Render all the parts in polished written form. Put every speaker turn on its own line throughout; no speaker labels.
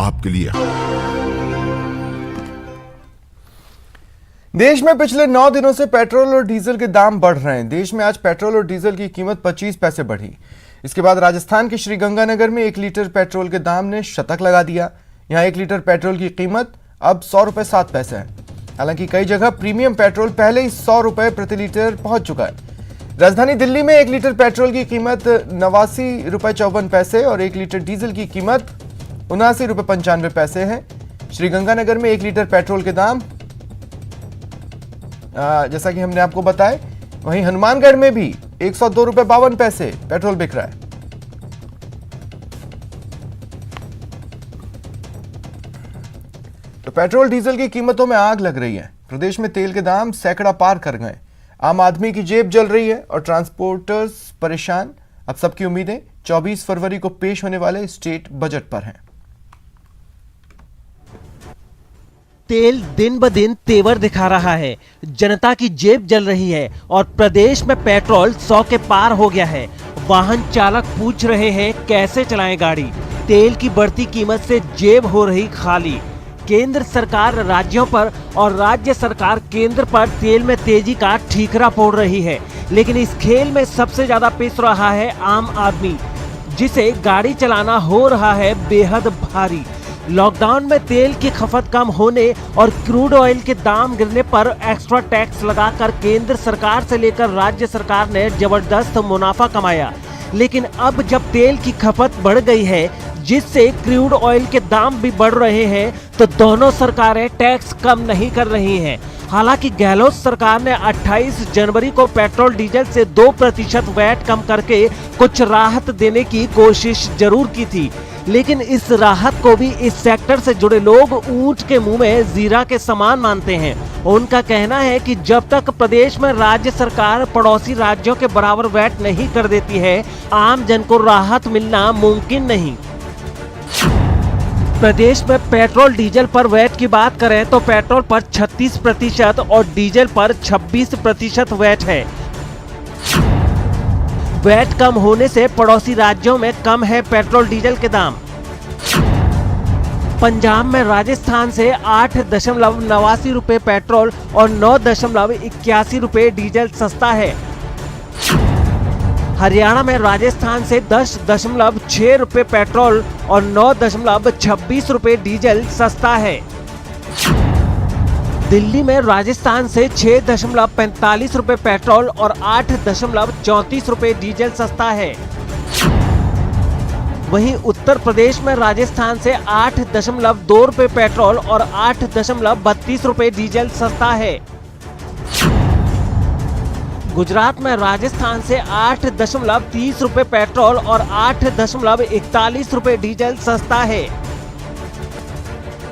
आपके लिए।
देश में पिछले 9 दिनों से पेट्रोल और डीजल के दाम बढ़ रहे हैं। देश में आज पेट्रोल और डीजल की कीमत 25 पैसे बढ़ी। इसके बाद राजस्थान के श्रीगंगानगर में 1 लीटर पेट्रोल के दाम ने शतक लगा दिया। यहां 1 लीटर पेट्रोल की कीमत अब 100 रुपए 7 पैसे है। हालांकि कई जगह प्रीमियम पेट्रोल पहले ही 100 रुपए प्रति लीटर पहुंच चुका है। राजधानी दिल्ली में 1 लीटर पेट्रोल की कीमत 89 रुपए 54 पैसे और 1 लीटर डीजल की कीमत 79 रुपए 95 पैसे है। श्रीगंगानगर में 1 लीटर पेट्रोल के दाम जैसा कि हमने आपको बताया, वहीं हनुमानगढ़ में भी 102 रुपए 52 पैसे पेट्रोल बिक रहा है। तो पेट्रोल डीजल की कीमतों में आग लग रही है। प्रदेश में तेल के दाम सैकड़ा पार कर गए। आम आदमी की जेब जल रही है और ट्रांसपोर्टर्स परेशान। अब सबकी उम्मीदें 24 फरवरी को पेश होने वाले स्टेट बजट पर हैं।
तेल दिन ब दिन तेवर दिखा रहा है, जनता की जेब जल रही है और प्रदेश में पेट्रोल 100 के पार हो गया है। वाहन चालक पूछ रहे हैं कैसे चलाएं गाड़ी। तेल की बढ़ती कीमत से जेब हो रही खाली। केंद्र सरकार राज्यों पर और राज्य सरकार केंद्र पर तेल में तेजी का ठीकरा फोड़ रही है, लेकिन इस खेल में सबसे ज्यादा पिस रहा है आम आदमी, जिसे गाड़ी चलाना हो रहा है बेहद भारी। लॉकडाउन में तेल की खपत कम होने और क्रूड ऑयल के दाम गिरने पर एक्स्ट्रा टैक्स लगाकर केंद्र सरकार से लेकर राज्य सरकार ने जबरदस्त मुनाफा कमाया। लेकिन अब जब तेल की खपत बढ़ गई है, जिससे क्रूड ऑयल के दाम भी बढ़ रहे हैं, तो दोनों सरकारें टैक्स कम नहीं कर रही हैं। हालांकि गहलोत सरकार ने 28 जनवरी को पेट्रोल डीजल से 2% वैट कम करके कुछ राहत देने की कोशिश जरूर की थी, लेकिन इस राहत को भी इस सेक्टर से जुड़े लोग ऊंट के मुंह में जीरा के समान मानते हैं। उनका कहना है कि जब तक प्रदेश में राज्य सरकार पड़ोसी राज्यों के बराबर वैट नहीं कर देती है, आम जन को राहत मिलना मुमकिन नहीं। प्रदेश में पेट्रोल डीजल पर वैट की बात करें तो पेट्रोल पर 36% और डीजल पर 26% वैट है। वैट कम होने से पड़ोसी राज्यों में कम है पेट्रोल डीजल के दाम। पंजाब में राजस्थान से 8.89 रुपए पेट्रोल और 9.81 रुपए डीजल सस्ता है। हरियाणा में राजस्थान से 10.6 रुपए पेट्रोल और 9.26 रुपए डीजल सस्ता है। दिल्ली में राजस्थान से 6.45 रुपए पेट्रोल और 8.34 रुपए डीजल सस्ता है। वहीं उत्तर प्रदेश में राजस्थान से 8.2 रुपए पेट्रोल और 8.32 रुपए डीजल सस्ता है। गुजरात में राजस्थान से 8.30 रुपए पेट्रोल और 8.41 रुपए डीजल सस्ता है।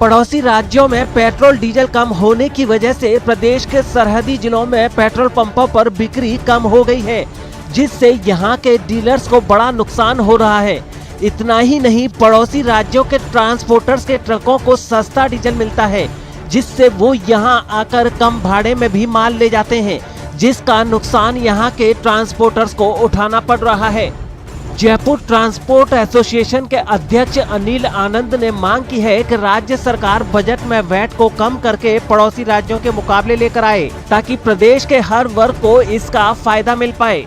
पड़ोसी राज्यों में पेट्रोल डीजल कम होने की वजह से प्रदेश के सरहदी जिलों में पेट्रोल पंपों पर बिक्री कम हो गई है, जिससे यहां के डीलर्स को बड़ा नुकसान हो रहा है। इतना ही नहीं, पड़ोसी राज्यों के ट्रांसपोर्टर्स के ट्रकों को सस्ता डीजल मिलता है, जिससे वो यहां आकर कम भाड़े में भी माल ले जाते हैं, जिसका नुकसान यहां के ट्रांसपोर्टर्स को उठाना पड़ रहा है। जयपुर ट्रांसपोर्ट एसोसिएशन के अध्यक्ष अनिल आनंद ने मांग की है कि राज्य सरकार बजट में वैट को कम करके पड़ोसी राज्यों के मुकाबले लेकर आए, ताकि प्रदेश के हर वर्ग को इसका फायदा मिल पाए।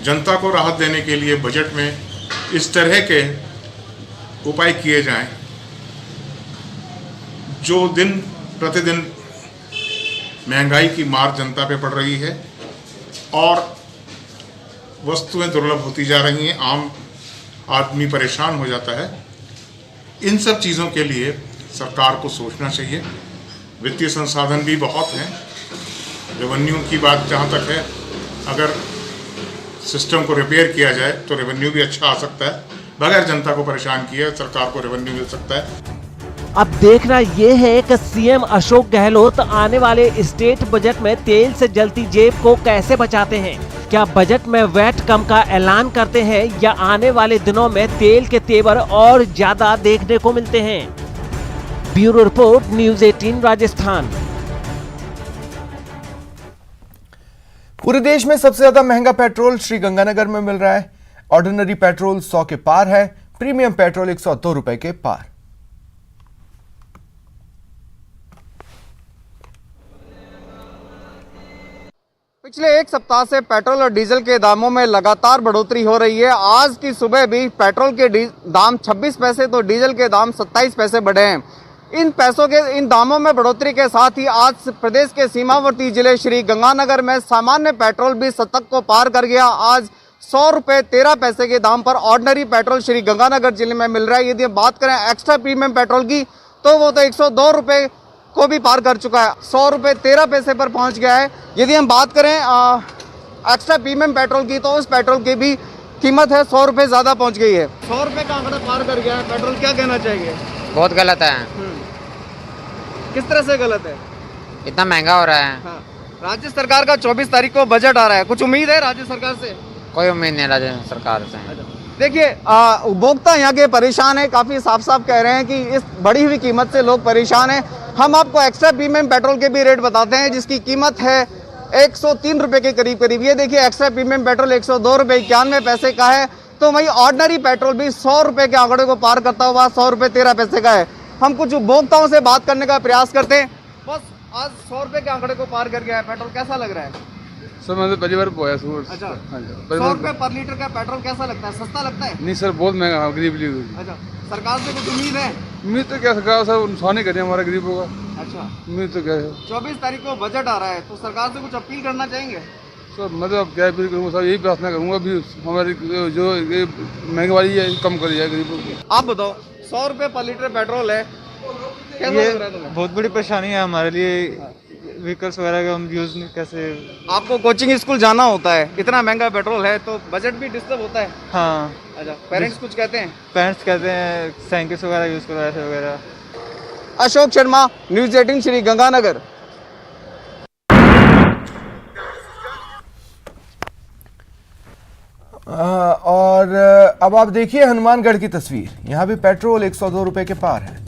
जनता को राहत देने के लिए बजट में इस तरह के उपाय किए जाएं, जो दिन प्रतिदिन महंगाई की मार जनता पे पड़ रही है और वस्तुएं दुर्लभ होती जा रही हैं, आम आदमी परेशान हो जाता है। इन सब चीज़ों के लिए सरकार को सोचना चाहिए। वित्तीय संसाधन भी बहुत हैं। रेवेन्यू की बात जहाँ तक है, अगर सिस्टम को रिपेयर किया जाए तो रेवेन्यू भी अच्छा आ सकता है। बगैर जनता को परेशान किए सरकार को रेवेन्यू मिल सकता है।
अब देखना ये है कि सीएम अशोक गहलोत आने वाले स्टेट बजट में तेल से जलती जेब को कैसे बचाते हैं। क्या बजट में वैट कम का ऐलान करते हैं या आने वाले दिनों में तेल के तेवर और ज्यादा देखने को मिलते हैं। Bureau report, news 18 Rajasthan.
पूरे देश में सबसे ज्यादा महंगा पेट्रोल श्रीगंगानगर में मिल रहा है। ऑर्डिनरी पेट्रोल 100 के पार है, प्रीमियम पेट्रोल 102 रुपए के पार।
पिछले एक सप्ताह से पेट्रोल और डीजल के दामों में लगातार बढ़ोतरी हो रही है। आज की सुबह भी पेट्रोल के दाम 26 पैसे तो डीजल के दाम 27 पैसे बढ़े हैं। इन दामों में बढ़ोतरी के साथ ही आज प्रदेश के सीमावर्ती जिले श्री गंगानगर में सामान्य पेट्रोल भी शतक को पार कर गया। आज 100 रुपये 13 पैसे के दाम पर ऑर्डिनरी पेट्रोल श्री गंगानगर जिले में मिल रहा है। यदि बात करें एक्स्ट्रा प्रीमियम पेट्रोल की तो वो तो 102 रुपये को भी पार कर चुका है, 100 रुपये 13 पैसे पर पहुंच गया है। यदि हम बात करें एक्स्ट्रा प्रीमियम पेट्रोल की तो उस पेट्रोल की भी कीमत है 100 रुपये ज़्यादा पहुंच गई है। 100 रुपये का आंकड़ा पार कर गया है पेट्रोल, क्या कहना चाहिए?
बहुत गलत है।
किस तरह से गलत है?
इतना महंगा हो रहा है।
हाँ। राज्य सरकार का 24 तारीख को बजट आ रहा है, कुछ उम्मीद है राज्य सरकार से?
कोई उम्मीद नहीं राज्य सरकार से।
देखिए उपभोक्ता यहाँ के परेशान है, काफ़ी साफ साफ कह रहे हैं कि इस बढ़ी हुई कीमत से लोग परेशान हैं। हम आपको एक्स्ट्रा प्रीमियम पेट्रोल के भी रेट बताते हैं जिसकी कीमत है 103 रुपये के करीब। ये देखिए एक्स्ट्रा प्रीमियम पेट्रोल 102 रुपये 91 पैसे का है, तो वही ऑर्डिनरी पेट्रोल भी 100 रुपये के आंकड़े को पार करता हुआ 100 रुपये 13 पैसे का है। हम कुछ उपभोक्ताओं से बात करने का प्रयास करते हैं। बस आज 100 रुपये के आंकड़े को पार कर गया है पेट्रोल, कैसा लग रहा है?
सर मैं तो पहली बार पोया सूर।
अच्छा,
हाँ जी।
100 रुपये पर लीटर का पेट्रोल कैसा लगता है, सस्ता लगता है?
नहीं सर, बहुत महंगा है गरीब लोग।
अच्छा, सरकार से कुछ उम्मीद है?
उम्मीद तो क्या सरकार सर नुकसान ही करें हमारा गरीबों का।
अच्छा,
उम्मीद तो क्या है।
24 तारीख को बजट आ रहा है तो सरकार से कुछ अपील करना चाहेंगे?
सर मैं तो अब क्या अपील करूँगा सर, यही प्रार्थना करूँगा भी हमारी जो ये महंगाई है कम करी जाए गरीबों की।
आप बताओ, 100 रुपये पर लीटर पेट्रोल है, कैसा लग रहा है तुम्हें?
बहुत बड़ी परेशानी है हमारे लिए, व्हीकल्स वगैरह का हम यूज़ नहीं कैसे।
आपको कोचिंग स्कूल जाना होता है, इतना महंगा पेट्रोल है तो बजट भी डिस्टर्ब होता है।
हाँ,
अच्छा, पेरेंट्स कुछ कहते हैं?
पेरेंट्स कहते हैं साइकिल्स वगैरह यूज़ करो ऐसे वगैरह।
अशोक शर्मा, न्यूज़ 18 श्री गंगानगर।
और अब आप देखिए हनुमानगढ़ की तस्वीर। यहां भी पेट्रोल 102 रुपए के पार है।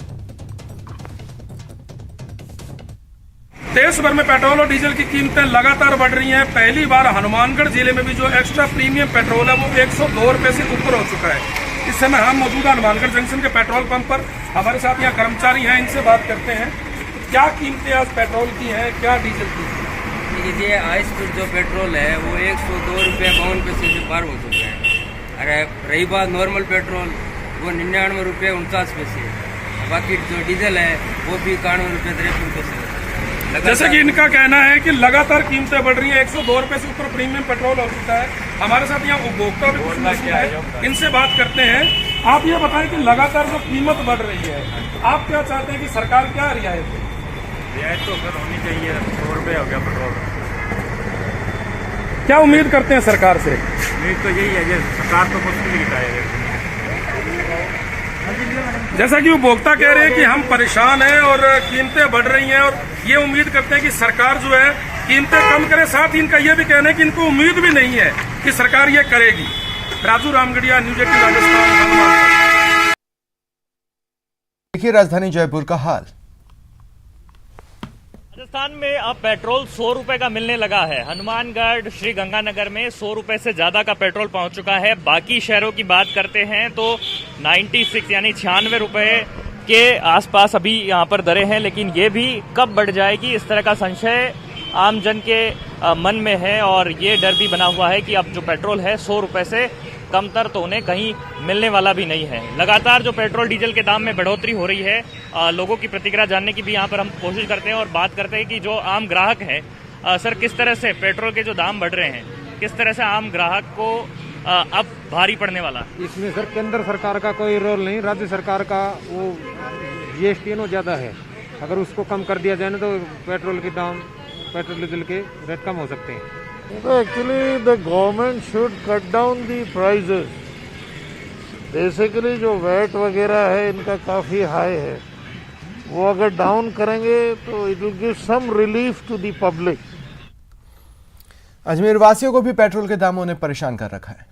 देश भर में पेट्रोल और डीजल की कीमतें लगातार बढ़ रही हैं। पहली बार हनुमानगढ़ जिले में भी जो एक्स्ट्रा प्रीमियम पेट्रोल है वो 102 रुपए से ऊपर हो चुका है। इस समय हम मौजूद हैं हनुमानगढ़ जंक्शन के पेट्रोल पंप पर। हमारे साथ यहाँ कर्मचारी हैं, इनसे बात करते हैं। क्या कीमतें आज पेट्रोल की हैं, क्या डीजल की?
ये हाईस्पीड जो पेट्रोल है वो 102 रुपये 52 पैसे से पार हो चुके हैं। अरे रही बात नॉर्मल पेट्रोल, वो 99 रुपये 49 पैसे। बाकी जो डीजल है वो भी 91 रुपये 53 पैसे।
जैसे कि इनका कहना है कि लगातार कीमतें बढ़ रही हैं, 102 रुपये से ऊपर प्रीमियम पेट्रोल हो चुका है। हमारे साथ यहाँ उपभोक्ता भी कुछ मौजूद है, इनसे बात करते हैं। आप ये बताएं कि लगातार जो कीमत बढ़ रही है, आप क्या चाहते हैं कि सरकार क्या रियायत दे?
रियायत तो सर होनी चाहिए। 100 रुपये हो गया पेट्रोल।
क्या उम्मीद करते हैं सरकार से?
उम्मीद तो यही है कि सरकार तो मुश्किल ही है।
जैसा कि उपभोक्ता कह रहे हैं कि हम परेशान हैं और कीमतें बढ़ रही हैं और ये उम्मीद करते हैं कि सरकार जो है कीमतें कम करे। साथ ही इनका ये भी कहना है कि इनको उम्मीद भी नहीं है कि सरकार ये करेगी। राजू रामगढ़िया, न्यूज़ 18 राजस्थान।
देखिए राजधानी जयपुर का हाल।
राजस्थान में अब पेट्रोल 100 रुपए का मिलने लगा है। हनुमानगढ़ श्री गंगानगर में 100 रुपए से ज्यादा का पेट्रोल पहुंच चुका है। बाकी शहरों की बात करते हैं तो 96 यानी 96 रुपए के आसपास अभी यहाँ पर दरें हैं, लेकिन ये भी कब बढ़ जाएगी इस तरह का संशय आम जन के मन में है। और ये डर भी बना हुआ है कि अब जो पेट्रोल है 100 रुपए से कमतर तो उन्हें कहीं मिलने वाला भी नहीं है। लगातार जो पेट्रोल डीजल के दाम में बढ़ोतरी हो रही है, लोगों की प्रतिक्रिया जानने की भी यहाँ पर हम कोशिश करते हैं और बात करते हैं कि जो आम ग्राहक है, सर किस तरह से पेट्रोल के जो दाम बढ़ रहे हैं, किस तरह से आम ग्राहक को अब भारी पड़ने वाला?
इसमें सर केंद्र सरकार का कोई रोल नहीं, राज्य सरकार का वो GST ज़्यादा है। अगर उसको कम कर दिया जाए ना तो पेट्रोल के दाम, पेट्रोल डीजल के रेट कम हो सकते हैं।
Actually the government should cut down the prices. Basically जो वैट वगैरह है इनका काफ़ी हाई है, वो अगर डाउन करेंगे तो it will give some relief to the public.
Ajmer वासियों को भी पेट्रोल के दामों ने परेशान कर रखा है।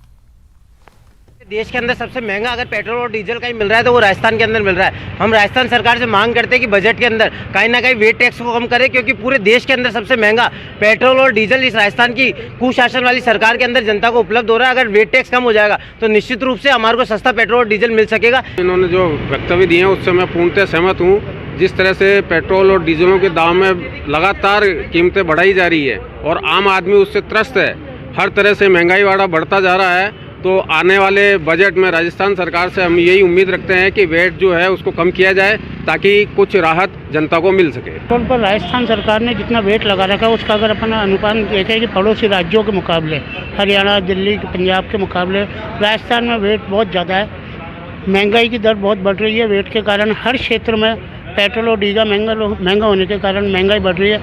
देश के अंदर सबसे महंगा अगर पेट्रोल और डीजल का ही मिल रहा है तो वो राजस्थान के अंदर मिल रहा है। हम राजस्थान सरकार से मांग करते हैं कि बजट के अंदर कहीं ना कहीं वेट टैक्स को कम करे, क्योंकि पूरे देश के अंदर सबसे महंगा पेट्रोल और डीजल इस राजस्थान की कुशासन वाली सरकार के अंदर जनता को उपलब्ध हो रहा है। अगर वेट टैक्स कम हो जाएगा तो निश्चित रूप से हमारे को सस्ता पेट्रोल और डीजल मिल सकेगा।
इन्होंने जो वक्तव्य दिए हैं उससे मैं पूर्णतः सहमत हूँ। जिस तरह से पेट्रोल और डीजलों के दाम में लगातार कीमतें बढ़ाई जा रही है और आम आदमी उससे त्रस्त है, हर तरह से महंगाई वाड़ा बढ़ता जा रहा है, तो आने वाले बजट में राजस्थान सरकार से हम यही उम्मीद रखते हैं कि वेट जो है उसको कम किया जाए ताकि कुछ राहत जनता को मिल सके।
पेट्रोल पर राजस्थान सरकार ने जितना वेट लगा रखा है उसका अगर अपन अनुपात देखें कि पड़ोसी राज्यों के मुकाबले, हरियाणा, दिल्ली, पंजाब के मुकाबले राजस्थान में वेट बहुत ज़्यादा है। महंगाई की दर बहुत बढ़ रही है। वेट के कारण हर क्षेत्र में पेट्रोल और डीजल महंगा होने के कारण महंगाई बढ़ रही है।